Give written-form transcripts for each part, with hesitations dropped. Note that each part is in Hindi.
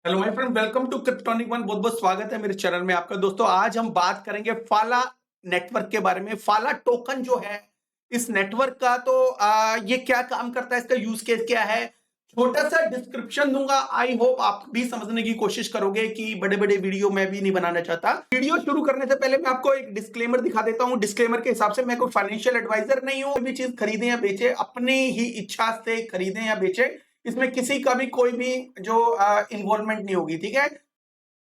Hello my friend, welcome to Cryptonic One. बहुत बहुत स्वागत है मेरे चैनल में आपका। दोस्तों, आज हम बात करेंगे फाला नेटवर्क के बारे में। फाला टोकन जो है इस नेटवर्क का, तो ये क्या काम करता है, इसका यूज केस क्या है, छोटा सा डिस्क्रिप्शन दूंगा। आई होप आप भी समझने की कोशिश करोगे कि बड़े बड़े वीडियो मैं भी नहीं बनाना चाहता। वीडियो शुरू करने से पहले मैं आपको एक डिस्क्लेमर दिखा देता हूं। डिस्क्लेमर के हिसाब से मैं कोई फाइनेंशियल एडवाइजर नहीं हूं। कोई भी चीज खरीदें या बेचे अपनी ही इच्छा से खरीदें या बेचे, इसमें किसी का भी कोई भी जो इन्वॉल्वमेंट नहीं होगी। ठीक है,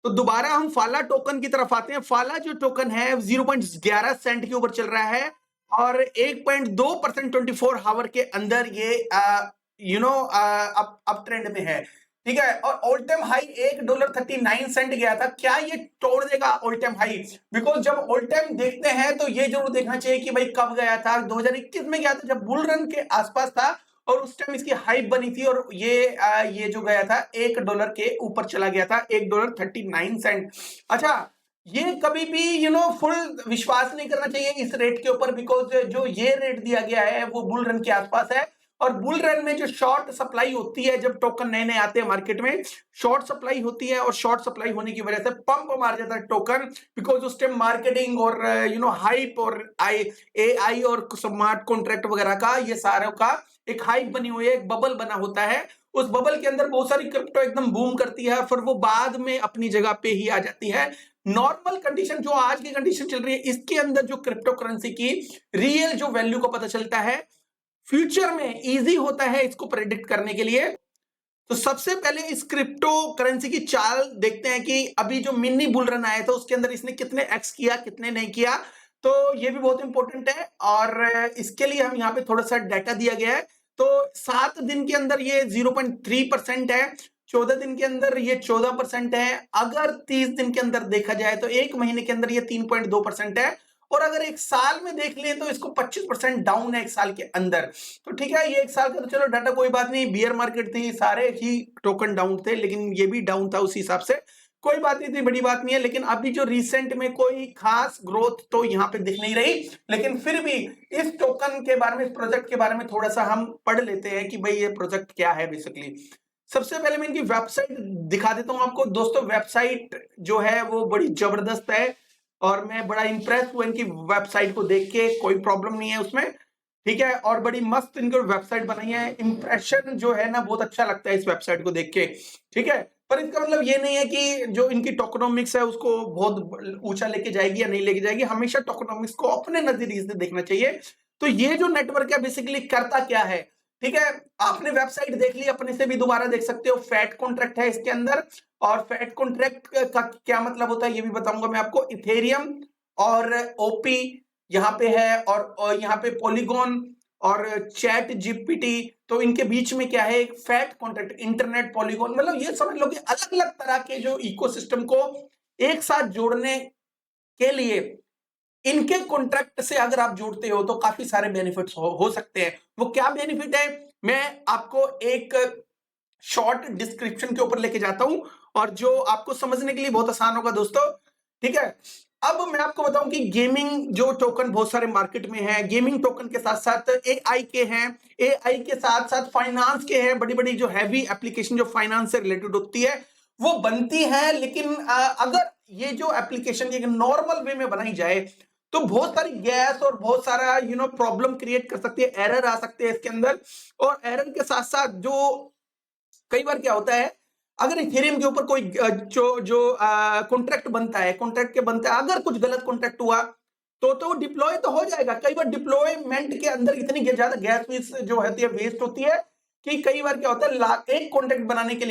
तो दोबारा हम फाला टोकन की तरफ आते हैं। फाला जो टोकन है 0.11 सेंट के ऊपर चल रहा है और 1.2% 24 आवर के अंदर ये अप ट्रेंड में है। ठीक है, और ऑल टाइम हाई $1.39 गया था। क्या ये तोड़ देगा ऑल टाइम हाई? बिकॉज जब ऑल टाइम देखते हैं तो ये जरूर देखना चाहिए कि भाई कब गया था। 2021 में गया था जब बुल रन के आसपास था और उस टाइम इसकी हाइप बनी थी और ये जो गया था $1 के ऊपर चला गया था, $1.39। अच्छा, ये कभी भी फुल विश्वास नहीं करना चाहिए इस रेट के ऊपर, बिकॉज जो ये रेट दिया गया है वो बुल रन के आसपास है। और बुल रन में जो शॉर्ट सप्लाई होती है, जब टोकन नए नए आते हैं मार्केट में, शॉर्ट सप्लाई होती है और शॉर्ट सप्लाई होने की वजह से पंप मार जाता है टोकन। बिकॉज उस टाइम मार्केटिंग और हाइप और AI और स्मार्ट कॉन्ट्रैक्ट वगैरह का, ये सारों का एक हाइप बनी हुई है, एक बबल बना होता है। उस बबल के अंदर बहुत सारी क्रिप्टो एकदम बूम करती है, फिर वो बाद में अपनी जगह पे ही आ जाती है। नॉर्मल कंडीशन जो आज की कंडीशन चल रही है, इसके अंदर जो क्रिप्टो करेंसी की रियल जो वैल्यू को पता चलता है, फ्यूचर में इजी होता है इसको प्रेडिक्ट करने के लिए। तो सबसे पहले इस क्रिप्टो करेंसी की चाल देखते हैं कि अभी जो मिनी बुल रन आया था उसके अंदर इसने कितने एक्स किया, कितने नहीं किया। तो ये भी बहुत इंपॉर्टेंट है और इसके लिए हम यहाँ पे थोड़ा सा डाटा दिया गया है। तो 7 दिन के अंदर ये 0.3% है, 14 दिन के अंदर ये 14% है, अगर 30 दिन के अंदर देखा जाए तो एक महीने के अंदर ये 3.2% है, और अगर एक साल में देख लें तो इसको 25% डाउन है एक साल के अंदर। तो ठीक है, ये एक साल का तो चलो डाटा कोई बात नहीं, बियर मार्केट थी, सारे ही टोकन डाउन थे, लेकिन ये भी डाउन था उसी हिसाब से, कोई बात नहीं थी, बड़ी बात नहीं है। लेकिन अभी जो रिसेंट में कोई खास ग्रोथ तो यहाँ पे दिख नहीं रही, लेकिन फिर भी इस टोकन के बारे में, इस प्रोजेक्ट के बारे में थोड़ा सा हम पढ़ लेते हैं कि भाई ये प्रोजेक्ट क्या है बेसिकली। सबसे पहले मैं इनकी वेबसाइट दिखा देता हूं आपको। दोस्तों, वेबसाइट जो है वो बड़ी जबरदस्त है और मैं बड़ा इंप्रेस हुआ इनकी वेबसाइट को देख के, कोई प्रॉब्लम नहीं है उसमें। ठीक है, और बड़ी मस्त इनकी वेबसाइट बनाई है, इंप्रेशन जो है ना बहुत अच्छा लगता है इस वेबसाइट को देख के। ठीक है, पर इसका मतलब ये नहीं है कि जो इनकी टोकनोमिक्स है उसको बहुत ऊंचा लेके जाएगी या नहीं लेके जाएगी। हमेशा टोकनोमिक्स को अपने नजरिए से देखना चाहिए। तो ये जो नेटवर्क है बेसिकली करता क्या है, ठीक है, आपने वेबसाइट देख ली, अपने से भी दोबारा देख सकते हो। फैट कॉन्ट्रैक्ट है इसके अंदर, और फैट कॉन्ट्रैक्ट का क्या मतलब होता है ये भी बताऊंगा मैं आपको। इथेरियम और ओपी यहाँ पे है, और यहाँ पे पॉलीगॉन और चैट जीपीटी। तो इनके बीच में क्या है, एक फैट कॉन्ट्रैक्ट, इंटरनेट, पॉलीगॉन, मतलब ये समझ लो कि अलग अलग तरह के जो इकोसिस्टम को एक साथ जोड़ने के लिए इनके कॉन्ट्रैक्ट से अगर आप जुड़ते हो तो काफी सारे बेनिफिट्स हो सकते हैं। वो क्या बेनिफिट है, मैं आपको एक शॉर्ट डिस्क्रिप्शन के ऊपर लेके जाता हूं और जो आपको समझने के लिए बहुत आसान होगा दोस्तों। ठीक है, अब मैं आपको बताऊं कि गेमिंग जो टोकन बहुत सारे मार्केट में है, गेमिंग टोकन के साथ साथ एआई के हैं, एआई के साथ साथ फाइनेंस के हैं। बड़ी बड़ी जो हैवी एप्लीकेशन जो फाइनेंस से रिलेटेड होती है वो बनती है, लेकिन अगर ये जो एप्लीकेशन एक नॉर्मल वे में बनाई जाए तो बहुत सारी गैस और बहुत सारा प्रॉब्लम क्रिएट कर सकती है, एरर आ सकते हैं इसके अंदर। और एरर के साथ साथ जो कई बार क्या होता है, अगर इथेरियम के ऊपर कोई जो कॉन्ट्रैक्ट बनता है, कॉन्ट्रैक्ट के बनता है, अगर कुछ गलत कॉन्ट्रैक्ट हुआ तो डिप्लॉय तो हो जाएगा। कई बार डिप्लॉयमेंट के अंदर इतनी ज्यादा गैस फीस जो होती है, वेस्ट होती है, कि कई बार क्या होता है, एक कॉन्ट्रैक्ट बनाने के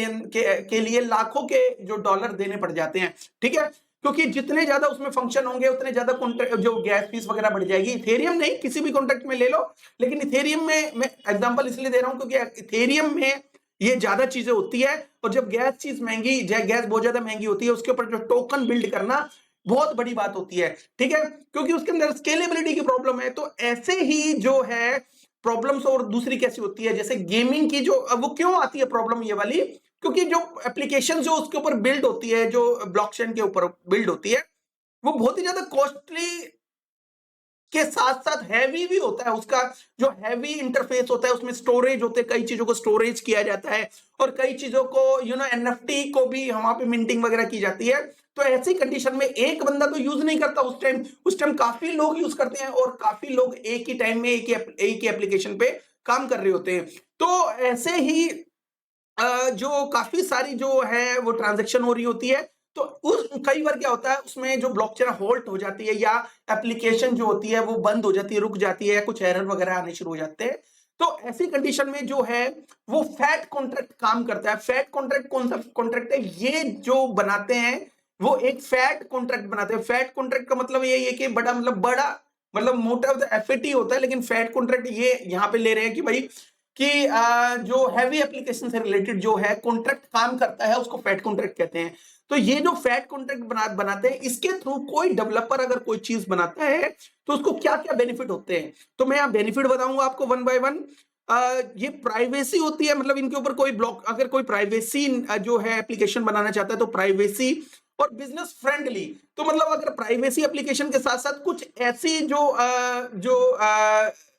लिए लाखों के जो डॉलर देने पड़ जाते हैं। ठीक है, क्योंकि जितने ज्यादा उसमें फंक्शन होंगे उतने ज्यादा जो गैस फीस वगैरह बढ़ जाएगी। इथेरियम नहीं, किसी भी कॉन्ट्रैक्ट में ले लो, लेकिन इथेरियम में मैं एग्जांपल इसलिए दे रहा हूं क्योंकि इथेरियम में ये ज्यादा चीजें होती है, और जब गैस चीज महंगी, गैस बहुत ज्यादा महंगी होती है, उसके ऊपर जो टोकन बिल्ड करना बहुत बड़ी बात होती है। ठीक है, क्योंकि उसके अंदर स्केलेबिलिटी की प्रॉब्लम है। तो ऐसे ही जो है प्रॉब्लम्स, और दूसरी कैसी होती है, जैसे गेमिंग की जो, वो क्यों आती है प्रॉब्लम ये वाली, क्योंकि जो एप्लीकेशन जो उसके ऊपर बिल्ड होती है, जो ब्लॉकचेन के ऊपर बिल्ड होती है, वो बहुत ही ज्यादा कॉस्टली के साथ साथ हैवी भी होता है। उसका जो हैवी इंटरफेस होता है उसमें स्टोरेज होते हैं, कई चीजों को स्टोरेज किया जाता है और कई चीजों को एनएफटी को भी वहां पे मिंटिंग वगैरह की जाती है। तो ऐसी कंडीशन में एक बंदा तो यूज नहीं करता, उस टाइम काफी लोग यूज करते हैं और काफी लोग एक ही टाइम में एक ही एप्लीकेशन पे काम कर रहे होते हैं। तो ऐसे ही जो काफी सारी जो है वो ट्रांजैक्शन हो रही होती है। तो उस कई बार क्या होता है उसमें जो ब्लॉकचेन होल्ड हो जाती है या एप्लीकेशन जो होती है वो बंद हो जाती है, रुक जाती है, या कुछ एरर वगैरह आने शुरू हो जाते हैं। तो ऐसी कंडीशन में जो है वो फैट कॉन्ट्रैक्ट काम करता है। फैट कॉन्ट्रैक्ट कौन सा कॉन्ट्रैक्ट है? ये जो बनाते हैं वो एक फैट कॉन्ट्रैक्ट बनाते हैं। फैट कॉन्ट्रैक्ट का मतलब यही है कि बड़ा मतलब मोटा एफएटी होता है, लेकिन फैट कॉन्ट्रैक्ट ये यहां पे ले रहे हैं कि भाई कि जो हैवी एप्लीकेशन से रिलेटेड जो है कॉन्ट्रैक्ट काम करता है उसको फैट कॉन्ट्रैक्ट कहते हैं। तो ये जो फैट कॉन्ट्रैक्ट बनाते हैं इसके थ्रू कोई डेवलपर अगर कोई चीज बनाता है तो उसको क्या क्या बेनिफिट होते हैं, तो मैं यहाँ बेनिफिट बताऊंगा आपको वन बाय वन। ये प्राइवेसी होती है, मतलब इनके ऊपर कोई ब्लॉक अगर कोई प्राइवेसी जो है एप्लीकेशन बनाना चाहता है तो प्राइवेसी और बिजनेस फ्रेंडली। तो मतलब अगर प्राइवेसी एप्लीकेशन के साथ साथ कुछ ऐसी जो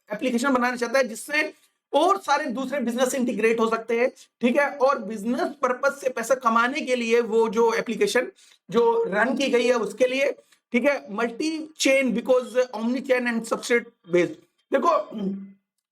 एप्लीकेशन बनाना चाहता है जिससे और सारे दूसरे बिजनेस इंटीग्रेट हो सकते हैं, ठीक है, और बिजनेस पर्पज से पैसा कमाने के लिए वो जो एप्लीकेशन जो रन की गई है उसके लिए, ठीक है, multi chain because omni chain and substrate based. देखो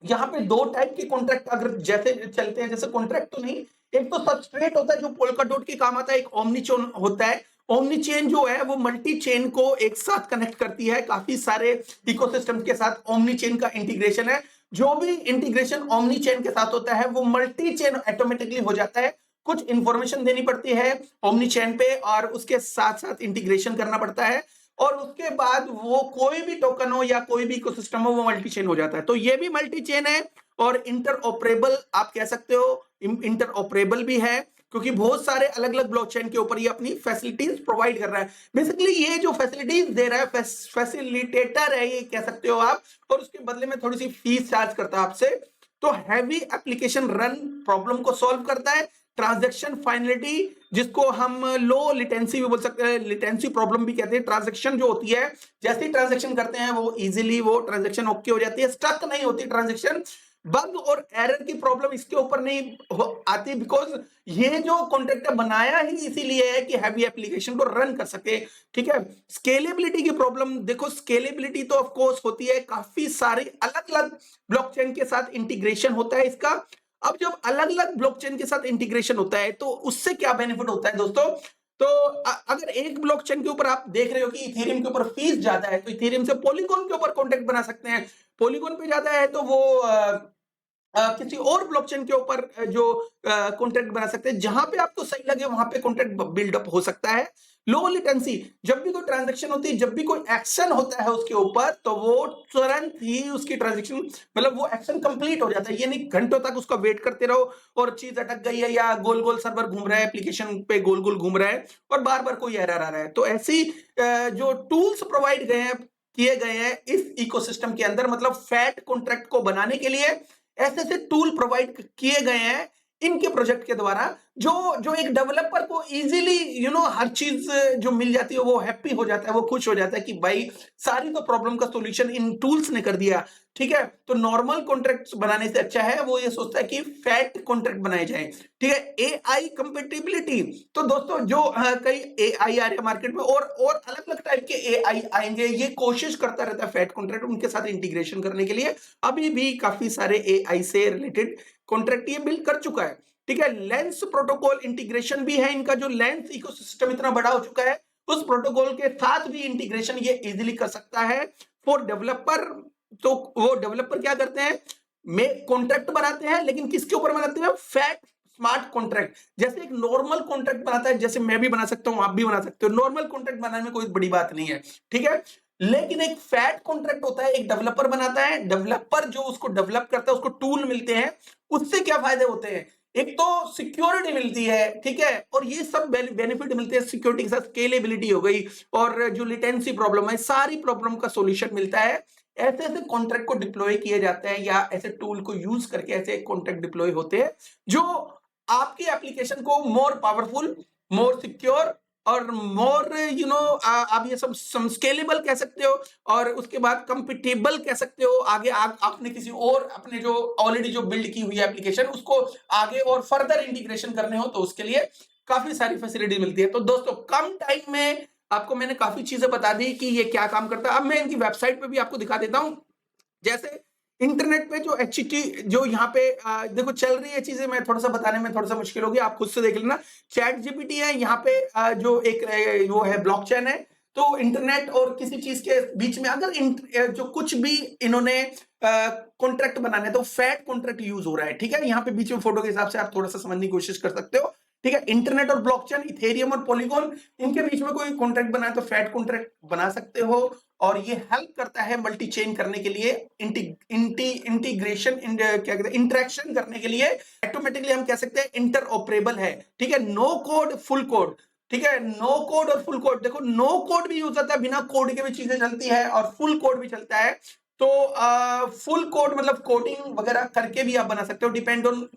यहाँ पे दो टाइप के कॉन्ट्रैक्ट अगर जैसे चलते हैं, जैसे कॉन्ट्रैक्ट तो नहीं, एक तो सबस्ट्रेट होता है जो पोल्का डॉट के काम आता है, एक ओमनी चेन होता है। ओमनी चेन जो है वो मल्टी चेन को एक साथ कनेक्ट करती है, काफी सारे इकोसिस्टम के साथ ओमनी चेन का इंटीग्रेशन है। जो भी इंटीग्रेशन ओमनी चेन के साथ होता है वो मल्टी चेन ऑटोमेटिकली हो जाता है। कुछ इंफॉर्मेशन देनी पड़ती है ओमनी चेन पे और उसके साथ साथ इंटीग्रेशन करना पड़ता है और उसके बाद वो कोई भी टोकन हो या कोई भी इकोसिस्टम हो वो मल्टी चेन हो जाता है। तो ये भी मल्टी चेन है और इंटरऑपरेबल आप कह सकते हो, इंटरऑपरेबल भी है क्योंकि बहुत सारे अलग अलग ब्लॉकचेन के ऊपर ये अपनी फैसिलिटीज प्रोवाइड कर रहा है। बेसिकली ये जो फैसिलिटीज दे रहा है फैसिलिटेटर है ये कह सकते हो आप, और उसके बदले में थोड़ी सी फीस चार्ज करता है आपसे। तो हैवी एप्लीकेशन रन प्रॉब्लम को सॉल्व करता है। ट्रांजैक्शन फाइनलिटी जिसको हम लो लिटेंसी भी बोल सकते हैं, लिटेंसी प्रॉब्लम भी कहते हैं। ट्रांजैक्शन जो होती है जैसे ही ट्रांजैक्शन करते हैं वो इजीली वो ट्रांजैक्शन ओके हो जाती है, स्टक नहीं होती ट्रांजैक्शन। बग और एरर की प्रॉब्लम इसके ऊपर नहीं आती बिकॉज ये जो कॉन्ट्रैक्टर बनाया ही इसीलिए है कि हैवी एप्लीकेशन को रन कर सके, ठीक है। स्केलेबिलिटी की प्रॉब्लम देखो, स्केलेबिलिटी तो ऑफ कोर्स होती है, काफी सारे अलग अलग ब्लॉकचेन के साथ इंटीग्रेशन होता है इसका। अब जब अलग अलग ब्लॉकचेन के साथ इंटीग्रेशन होता है तो उससे क्या बेनिफिट होता है दोस्तों? तो अगर एक ब्लॉकचेन के ऊपर आप देख रहे हो कि इथेरियम के ऊपर फीस ज्यादा है तो इथेरियम से पॉलीगॉन के ऊपर कॉन्ट्रैक्ट बना सकते हैं। पॉलीगॉन पे ज्यादा है तो वो किसी और ब्लॉकचेन के ऊपर जो कॉन्ट्रैक्ट बना सकते हैं, जहां पे आपको सही लगे वहां पे कॉन्ट्रैक्ट बिल्डअप हो सकता है। लो लिटेंसी, जब भी कोई ट्रांजैक्शन होती है, जब भी कोई एक्शन होता है उसके ऊपर तो वो तुरंत ही उसकी ट्रांजैक्शन मतलब वो एक्शन कंप्लीट हो जाता है। ये नहीं घंटों तक उसका वेट करते रहो और चीज अटक गई है या गोल गोल सर्वर घूम रहा है, एप्लीकेशन पे गोल गोल घूम रहा है और बार बार कोई एरर आ रहा है। तो ऐसी जो टूल्स प्रोवाइड किए गए हैं इस इकोसिस्टम के अंदर, मतलब फैट कॉन्ट्रैक्ट को बनाने के लिए ऐसे ऐसे टूल प्रोवाइड किए गए हैं इनके प्रोजेक्ट के द्वारा, जो जो एक डेवलपर को इजीली हर चीज जो मिल जाती है वो हैप्पी हो जाता है, वो खुश हो जाता है कि भाई सारी तो प्रॉब्लम का सॉल्यूशन इन टूल्स ने कर दिया, ठीक है। तो नॉर्मल कॉन्ट्रैक्ट बनाने से अच्छा है वो ये सोचता है कि फैट कॉन्ट्रैक्ट बनाए जाए, ठीक है। एआई कंपेटिबिलिटी, तो दोस्तों जो कई एआई आ रहे हैं मार्केट में और अलग अलग टाइप के एआई आएंगे, ये कोशिश करता रहता है फैट कॉन्ट्रैक्ट उनके साथ इंटीग्रेशन करने के लिए। अभी भी काफी सारे एआई से रिलेटेड कॉन्ट्रैक्ट ये बिल्ड कर चुका है, ठीक है। लेंस प्रोटोकॉल इंटीग्रेशन भी है इनका, जो लेंस इकोसिस्टम इतना बड़ा हो चुका है उस प्रोटोकॉल के साथ भी इंटीग्रेशन ये इजीली कर सकता है फॉर डेवलपर। तो वो डेवलपर क्या करते हैं, में कॉन्ट्रैक्ट बनाते हैं, लेकिन किसके ऊपर बनाते हैं? Fat smart contract. जैसे एक नॉर्मल कॉन्ट्रैक्ट बनाता है, जैसे मैं भी बना सकता हूं, आप भी बना सकते हो, नॉर्मल कॉन्ट्रैक्ट बनाने में कोई बड़ी बात नहीं है, ठीक है। लेकिन एक फैट कॉन्ट्रैक्ट होता है, एक डेवलपर बनाता है, डेवलपर जो उसको डेवलप करता है उसको टूल मिलते हैं, उससे क्या फायदे होते हैं? एक तो सिक्योरिटी मिलती है, ठीक है, और ये सब बेनिफिट मिलते हैं सिक्योरिटी के साथ, स्केलेबिलिटी हो गई और जो लिटेंसी प्रॉब्लम है सारी प्रॉब्लम का सॉल्यूशन मिलता है। ऐसे ऐसे कॉन्ट्रैक्ट को डिप्लॉय किए जाते हैं या ऐसे टूल को यूज करके ऐसे कॉन्ट्रैक्ट डिप्लॉय होते हैं जो आपकी एप्लीकेशन को मोर पावरफुल, मोर सिक्योर और मोर आप ये सब स्केलेबल कह सकते हो, और उसके बाद कंपिटेबल कह सकते हो। आगे आपने किसी और अपने जो ऑलरेडी जो बिल्ड की हुई है एप्लीकेशन उसको आगे और फर्दर इंटीग्रेशन करने हो तो उसके लिए काफी सारी फैसिलिटी मिलती है। तो दोस्तों कम टाइम में आपको मैंने काफी चीजें बता दी कि ये क्या काम करता है। अब मैं इनकी वेबसाइट पे भी आपको दिखा देता हूं। जैसे इंटरनेट पे जो एचटी जो यहाँ पे देखो चल रही है चीजें, मैं थोड़ा सा बताने में थोड़ा सा मुश्किल होगी, आप खुद से देख लेना। चैट जीपीटी है यहाँ पे, जो एक वो है ब्लॉकचेन है। तो इंटरनेट और किसी चीज के बीच में अगर जो कुछ भी इन्होंने कॉन्ट्रैक्ट बनाने तो फैट कॉन्ट्रैक्ट यूज हो रहा है, ठीक है। यहाँ पे बीच में फोटो के हिसाब से आप थोड़ा सा समझने की कोशिश कर सकते हो, ठीक है। इंटरनेट और ब्लॉकचेन, इथेरियम और पॉलीगॉन, इनके बीच में कोई कॉन्ट्रैक्ट बनाए तो फैट कॉन्ट्रैक्ट बना सकते हो। और ये हेल्प करता है मल्टी चेन करने के लिए, इंटीग्रेशन क्या कहते हैं इंटरेक्शन करने के लिए। ऑटोमेटिकली हम कह सकते हैं इंटरऑपरेबल है, ठीक है। नो कोड फुल कोड, ठीक है। नो कोड और फुल कोड, देखो नो कोड भी यूज होता है, बिना कोड के भी चीजें चलती है, और फुल कोड भी चलता है। तो फुल कोड मतलब कोडिंग वगैरह करके भी आप बना सकते हो, डिपेंड ऑन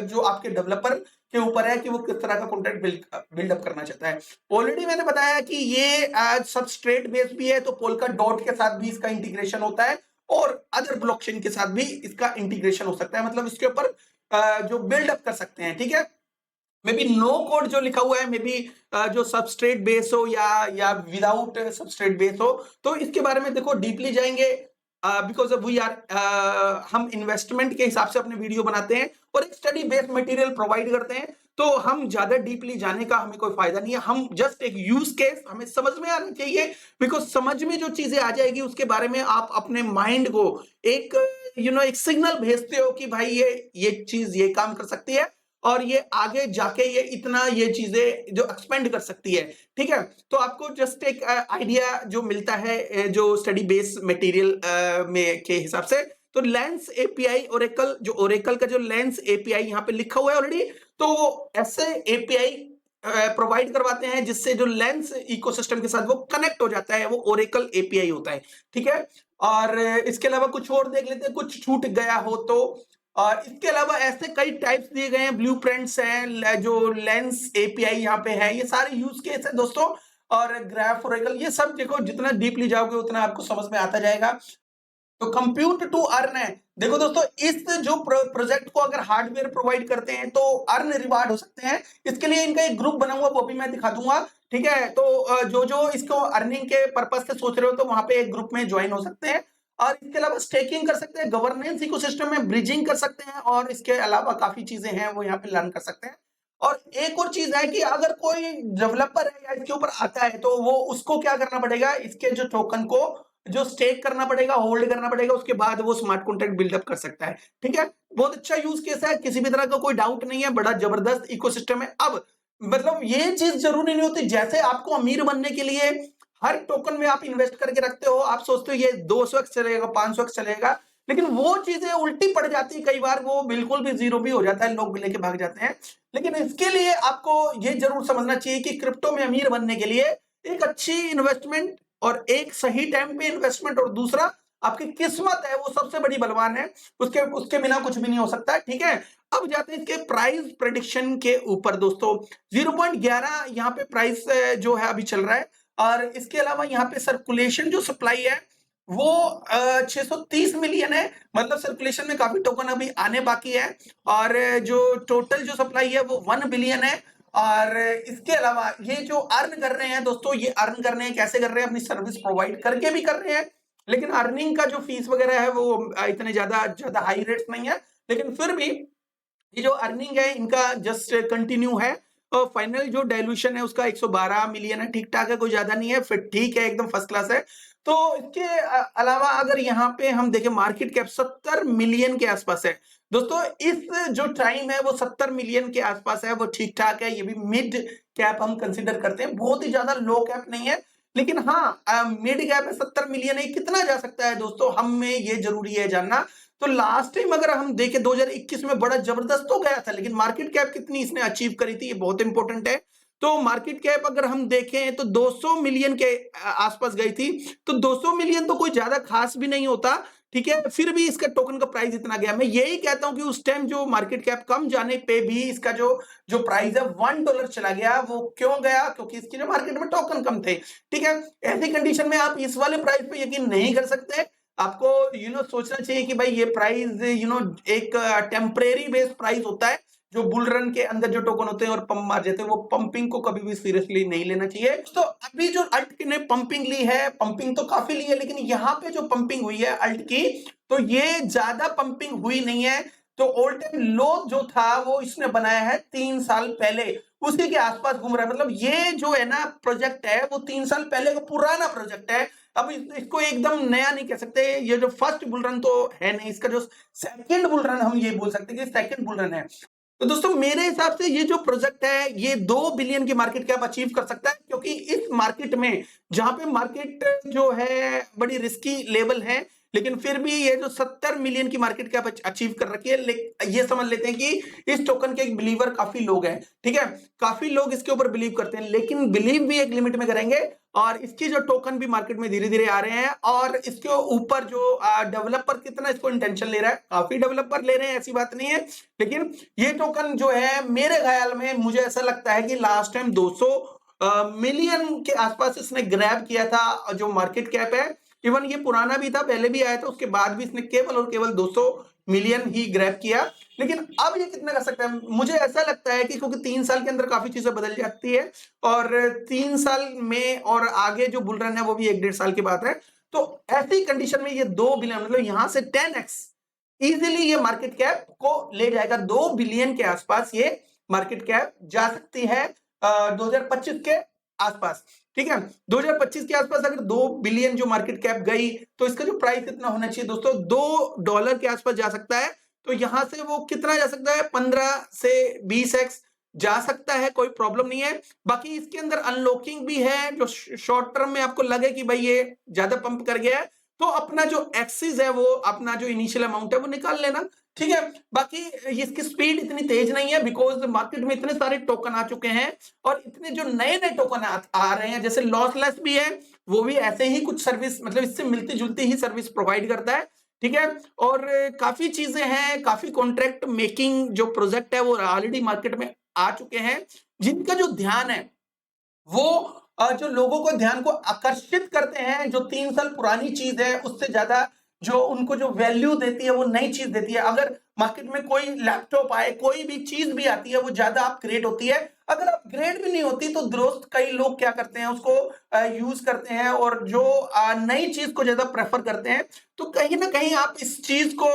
जो आपके डेवलपर के ऊपर है कि वो किस तरह का कंटेंट बिल्डअप करना चाहता है। ऑलरेडी मैंने बताया कि ये सबस्ट्रेट बेस्ड भी है, तो पोल्का डॉट के साथ भी इसका इंटीग्रेशन होता है, और अदर ब्लॉकचेन के साथ भी इसका इंटीग्रेशन हो सकता है, मतलब इसके ऊपर जो बिल्डअप कर सकते हैं, ठीक है। मे बी नो कोड जो लिखा हुआ है, मे बी जो सबस्ट्रेट बेस हो या विदाउट सबस्ट्रेट बेस हो, तो इसके बारे में देखो डीपली जाएंगे, बिकॉज वी आर हम इन्वेस्टमेंट के हिसाब से अपने वीडियो बनाते हैं और एक स्टडी बेस्ड मटेरियल प्रोवाइड करते हैं, तो हम ज्यादा डीपली जाने का हमें कोई फायदा नहीं है। हम जस्ट एक यूज केस हमें समझ में आना चाहिए, बिकॉज समझ में जो चीजें आ जाएगी उसके बारे में आप अपने माइंड को एक एक सिग्नल भेजते हो कि भाई ये चीज ये काम कर सकती है, और ये आगे जाके ये इतना ये चीजें जो एक्सपेंड कर सकती है, ठीक है। तो आपको जस्ट एक आइडिया जो मिलता है जो स्टडी बेस मटेरियल में के हिसाब से। तो लेंस एपीआई ओरेकल, जो ओरेकल का जो लेंस एपीआई यहाँ पे लिखा हुआ है ऑलरेडी, तो वो ऐसे एपीआई प्रोवाइड करवाते हैं जिससे जो लेंस इकोसिस्टम के साथ वो कनेक्ट हो जाता है, वो ओरेकल एपीआई होता है, ठीक है। और इसके अलावा कुछ और देख लेते हैं, कुछ छूट गया हो तो। और इसके अलावा ऐसे कई टाइप्स दिए गए हैं, ब्लूप्रिंट्स हैं, जो लेंस एपीआई यहाँ पे है, ये सारे यूज केस है दोस्तों। और ग्राफ ओरेकल, ये सब देखो जितना डीपली जाओगे उतना आपको समझ में आता जाएगा। तो कंप्यूट टू अर्न है, देखो दोस्तों इस जो प्रोजेक्ट को अगर हार्डवेयर प्रोवाइड करते हैं तो अर्न रिवार्ड हो सकते हैं। इसके लिए इनका एक ग्रुप बना हुआ, वो भी मैं दिखा दूंगा, ठीक है। तो जो इसको अर्निंग के पर्पज से सोच रहे हो तो वहां पे एक ग्रुप में ज्वाइन हो सकते हैं। और इसके अलावा स्टेकिंग कर सकते हैं, गवर्नेंस इकोसिस्टम में ब्रिजिंग कर सकते हैं, और इसके अलावा काफी चीजें हैं वो यहाँ पे लर्न कर सकते हैं। और एक और चीज है कि अगर कोई डेवलपर है या इसके ऊपर आता है तो वो उसको क्या करना पड़ेगा, इसके जो टोकन को जो स्टेक करना पड़ेगा, होल्ड करना पड़ेगा, उसके बाद वो स्मार्ट कॉन्ट्रैक्ट बिल्डअप कर सकता है, ठीक है। बहुत अच्छा यूज केस है, किसी भी तरह का कोई डाउट नहीं है, बड़ा जबरदस्त इकोसिस्टम है। अब मतलब ये चीज जरूरी नहीं होती, जैसे आपको अमीर बनने के लिए हर टोकन में आप इन्वेस्ट करके रखते हो, आप सोचते हो ये 200x चलेगा, 500x चलेगा, लेकिन वो चीजें उल्टी पड़ जाती है, कई बार वो बिल्कुल भी जीरो भी हो जाता है, लोग लेके भाग जाते हैं। लेकिन इसके लिए आपको ये जरूर समझना चाहिए कि क्रिप्टो में अमीर बनने के लिए एक अच्छी इन्वेस्टमेंट और एक सही टाइम पे इन्वेस्टमेंट, और दूसरा आपकी किस्मत है वो सबसे बड़ी बलवान है, उसके बिना कुछ भी नहीं हो सकता है, ठीक है। अब जाते हैं इसके प्राइस प्रेडिक्शन के ऊपर दोस्तों। 0.11 यहाँ पे प्राइस जो है अभी चल रहा है, और इसके अलावा यहाँ पे सर्कुलेशन जो सप्लाई है वो 630 मिलियन है, मतलब सर्कुलेशन में काफी टोकन अभी आने बाकी है। और जो टोटल जो सप्लाई है वो 1 बिलियन है। और इसके अलावा ये जो अर्न कर रहे हैं दोस्तों, ये अर्न कर रहे हैं कैसे कर रहे हैं, अपनी सर्विस प्रोवाइड करके भी कर रहे हैं, लेकिन अर्निंग का जो फीस वगैरह है वो इतने ज्यादा हाई रेट्स नहीं है, लेकिन फिर भी ये जो अर्निंग है इनका जस्ट कंटिन्यू है। और फाइनल जो डायलूशन है उसका 112 मिलियन है, ठीक ठाक है, कोई ज्यादा नहीं है, फिर ठीक है, एकदम फर्स्ट क्लास है। तो इसके अलावा अगर यहाँ पे हम देखें मार्केट कैप 70 मिलियन के आसपास है दोस्तों। इस जो टाइम है वो 70 मिलियन के आसपास है, वो ठीक ठाक है, ये भी मिड कैप हम कंसिडर करते हैं, बहुत ही ज्यादा लो कैप नहीं है, लेकिन हाँ मिड कैप है, 70 मिलियन है, कितना जा सकता है दोस्तों, हमें ये जरूरी है जानना। तो लास्ट टाइम अगर हम देखें 2021 में बड़ा जबरदस्त तो गया था, लेकिन मार्केट कैप कितनी इसने अचीव करी थी, ये बहुत इंपॉर्टेंट है। तो मार्केट कैप अगर हम देखें तो 200 मिलियन के आसपास गई थी, तो 200 मिलियन तो कोई ज्यादा खास भी नहीं होता, ठीक है, फिर भी इसका टोकन का प्राइस इतना गया। मैं यही कहता हूं कि उस टाइम जो मार्केट कैप कम जाने पे भी इसका जो जो प्राइस है $1 चला गया। वो क्यों गया? क्योंकि इसकी जो मार्केट में टोकन कम थे। ठीक है, ऐसी कंडीशन में आप इस वाले प्राइस पे यकीन नहीं कर सकते। आपको सोचना चाहिए कि भाई ये प्राइस एक टेम्परेरी बेस्ड प्राइस होता है। जो बुल रन के अंदर जो टोकन होते हैं और पंप मार जाते हैं, वो पंपिंग को कभी भी सीरियसली नहीं लेना चाहिए। तो अभी जो अल्ट ने पंपिंग ली है, पंपिंग तो काफी ली है, लेकिन यहाँ पे जो पंपिंग हुई है अल्ट की, तो ये ज्यादा पंपिंग हुई नहीं है। तो ऑल टाइम लो जो था वो इसने बनाया है 3 साल पहले, उसी के आसपास घूम रहा है। मतलब ये जो है ना प्रोजेक्ट है, वो 3 साल पहले का पुराना प्रोजेक्ट है। अब इसको एकदम नया नहीं कह सकते। ये जो फर्स्ट बुल रन तो है नहीं, इसका जो सेकंड बुल रन हम ये बोल सकते हैं कि सेकंड बुल रन है। तो दोस्तों मेरे हिसाब से ये जो प्रोजेक्ट है ये 2 बिलियन की मार्केट कैप अचीव कर सकता है, क्योंकि इस मार्केट में जहां पे मार्केट जो है बड़ी रिस्की लेवल है, लेकिन फिर भी ये जो 70 मिलियन की मार्केट कैप अचीव कर रखी है। ये समझ लेते हैं कि इस टोकन के बिलीवर काफी लोग हैं। ठीक है, काफी लोग इसके ऊपर बिलीव करते हैं, लेकिन बिलीव भी एक लिमिट में करेंगे। और इसकी जो टोकन भी मार्केट में धीरे धीरे आ रहे हैं, और इसके ऊपर जो डेवलपर कितना इसको इंटेंशन ले रहा है, काफी डेवलपर ले रहे हैं, ऐसी बात नहीं है। लेकिन ये टोकन जो है मेरे ख्याल में, मुझे ऐसा लगता है कि लास्ट टाइम 200 मिलियन के आसपास इसने ग्रैब किया था जो मार्केट कैप है। इवन ये पुराना भी था, पहले भी आया था, उसके बाद भी इसने केवल और केवल 200 मिलियन ही ग्रैब किया। लेकिन अब ये कितना कर सकता है? मुझे ऐसा लगता है कि क्योंकि 3 साल के अंदर काफी चीजें बदल जाती है, और 3 साल में और आगे जो बुल रन है वो भी 1-1.5 साल की बात है। तो ऐसी कंडीशन में ये 2 बिलियन, मतलब यहां से 10x इजीली ये मार्केट कैप को ले जाएगा। 2 बिलियन के आसपास ये मार्केट कैप जा सकती है 2025 के आसपास। ठीक है, 2025 के आसपास अगर 2 बिलियन जो मार्केट कैप गई, तो इसका जो प्राइस इतना होना चाहिए दोस्तों, $2 के आसपास जा सकता है। तो यहां से वो कितना जा सकता है? 15 से 20x जा सकता है, कोई प्रॉब्लम नहीं है। बाकी इसके अंदर अनलॉकिंग भी है, जो शॉर्ट टर्म में आपको लगे कि भाई ये ज्यादा पंप कर गया है, तो अपना जो एक्सिस है, वो अपना जो इनिशियल अमाउंट है वो निकाल लेना। ठीक है, बाकी इसकी स्पीड इतनी तेज नहीं है, बिकॉज मार्केट में इतने सारे टोकन आ चुके हैं, और इतने जो नए नए टोकन आ रहे हैं, जैसे लॉसलेस भी है, वो भी ऐसे ही कुछ सर्विस, मतलब इससे मिलती जुलती ही सर्विस प्रोवाइड करता है। ठीक है, और काफी चीजें हैं, काफी कॉन्ट्रैक्ट मेकिंग जो प्रोजेक्ट है वो ऑलरेडी मार्केट में आ चुके हैं, जिनका जो ध्यान है वो जो लोगों को ध्यान को आकर्षित करते हैं। जो 3 साल पुरानी चीज है उससे ज्यादा जो उनको जो वैल्यू देती है वो नई चीज देती है। अगर मार्केट में कोई लैपटॉप आए, कोई भी चीज भी आती है, वो ज्यादा अपग्रेड होती है। अगर अपग्रेड भी नहीं होती तो दोस्त कई लोग क्या करते हैं, उसको यूज करते हैं, और जो नई चीज को ज्यादा प्रेफर करते हैं। तो कहीं ना कहीं आप इस चीज को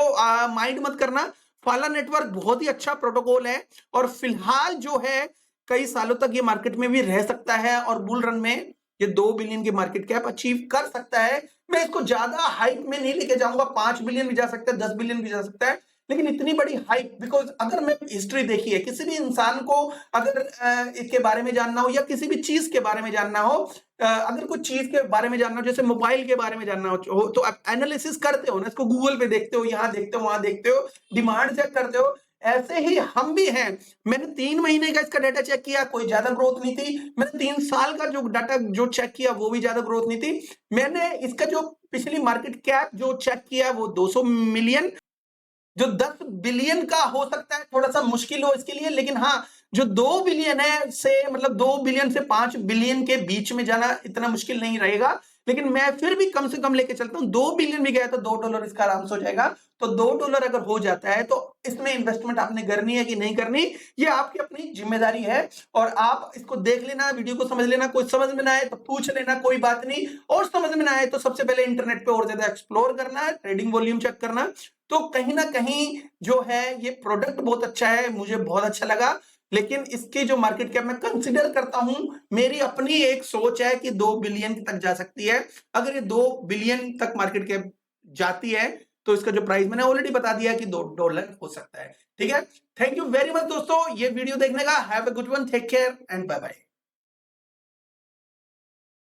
माइंड मत करना। फाला नेटवर्क बहुत ही अच्छा प्रोटोकॉल है, और फिलहाल जो है कई सालों तक ये मार्केट में भी रह सकता है, और बुल रन में ये 2 बिलियन की मार्केट कैप अचीव कर सकता है। मैं इसको ज्यादा हाइप में नहीं लेके जाऊंगा, 5 बिलियन भी जा सकता है, 10 बिलियन भी जा सकता है, लेकिन इतनी बड़ी हाइप, बिकॉज अगर मैं हिस्ट्री देखी है, किसी भी इंसान को अगर इसके बारे में जानना हो, या किसी भी चीज के बारे में जानना हो, अगर कुछ चीज के बारे में जानना हो, जैसे मोबाइल के बारे में जानना हो, तो आप एनालिसिस करते हो ना, इसको गूगल पे देखते हो, यहाँ देखते हो, वहां देखते हो, डिमांड चेक करते हो। ऐसे ही हम भी हैं। मैंने 3 महीने का इसका डाटा चेक किया, कोई ज्यादा ग्रोथ नहीं थी। मैंने 3 साल का जो डाटा जो चेक किया, वो भी ज्यादा ग्रोथ नहीं थी। मैंने इसका जो पिछली मार्केट कैप जो चेक किया, वो 200 मिलियन, जो 10 बिलियन का हो सकता है थोड़ा सा मुश्किल हो इसके लिए, लेकिन हाँ, जो 2 बिलियन है से, मतलब 2 बिलियन से 5 बिलियन के बीच में जाना इतना मुश्किल नहीं रहेगा। लेकिन मैं फिर भी कम से कम लेके चलता हूं, 2 बिलियन भी गया तो $2 इसका आराम से हो जाएगा। तो $2 अगर हो जाता है तो इसमें इन्वेस्टमेंट आपने करनी है कि नहीं करनी, ये आपकी अपनी जिम्मेदारी है। और आप इसको देख लेना, वीडियो को समझ लेना, कोई समझ में ना आए तो पूछ लेना, कोई बात नहीं। और समझ में ना आए तो सबसे पहले इंटरनेट पे और ज्यादा एक्सप्लोर करना, ट्रेडिंग वॉल्यूम चेक करना। तो कहीं ना कहीं जो है ये प्रोडक्ट बहुत अच्छा है, मुझे बहुत अच्छा लगा। लेकिन इसकी जो मार्केट कैप मैं कंसिडर करता हूं, मेरी अपनी एक सोच है कि 2 बिलियन तक जा सकती है। अगर ये 2 बिलियन तक मार्केट कैप जाती है, तो इसका जो प्राइस मैंने ऑलरेडी बता दिया कि $2 हो सकता है। ठीक है, थैंक यू वेरी मच दोस्तों ये वीडियो देखने का। Have a good one, take care and bye bye.